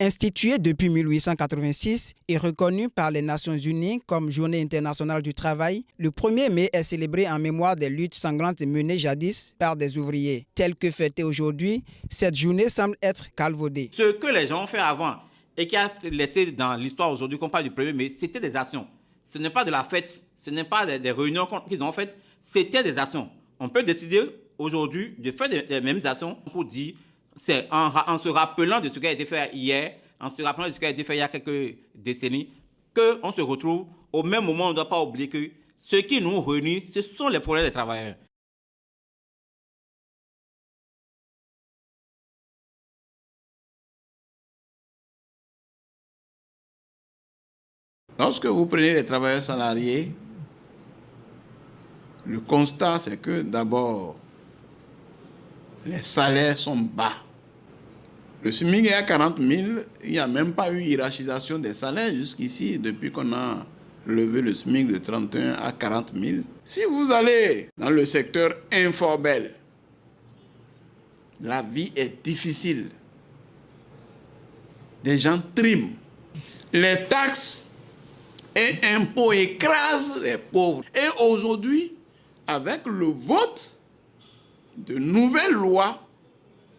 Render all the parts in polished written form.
Institué depuis 1886 et reconnu par les Nations Unies comme Journée internationale du travail, le 1er mai est célébré en mémoire des luttes sanglantes menées jadis par des ouvriers. Telle que fêtée aujourd'hui, cette journée semble être galvaudée. Ce que les gens ont fait avant et qui a laissé dans l'histoire aujourd'hui qu'on parle du 1er mai, c'était des actions. Ce n'est pas de la fête, ce n'est pas des réunions qu'ils ont faites, c'était des actions. On peut décider aujourd'hui de faire les mêmes actions pour dire, c'est en se rappelant de ce qui a été fait hier, en se rappelant de ce qui a été fait il y a quelques décennies, qu'on se retrouve au même moment. On ne doit pas oublier que ce qui nous réunit, ce sont les problèmes des travailleurs. Lorsque vous prenez les travailleurs salariés, le constat, c'est que d'abord, les salaires sont bas. Le SMIC est à 40 000, il n'y a même pas eu hiérarchisation des salaires jusqu'ici, depuis qu'on a levé le SMIC de 31 à 40 000. Si vous allez dans le secteur informel, la vie est difficile. Des gens triment. Les taxes et impôts écrasent les pauvres. Et aujourd'hui, avec le vote de nouvelles lois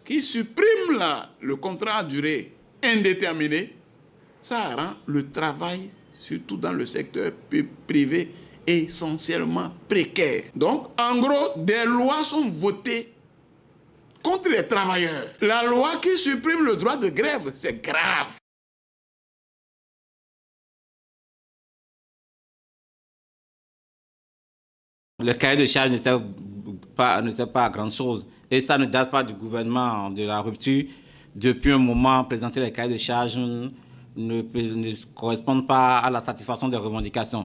qui suppriment le contrat à durée indéterminée, ça rend le travail, surtout dans le secteur privé, essentiellement précaire. Donc, en gros, des lois sont votées contre les travailleurs. La loi qui supprime le droit de grève, c'est grave. Le cahier de charge ne sert pas à grand chose. Et ça ne date pas du gouvernement de la rupture. Depuis un moment, présenter les cahiers de charge ne correspondent pas à la satisfaction des revendications.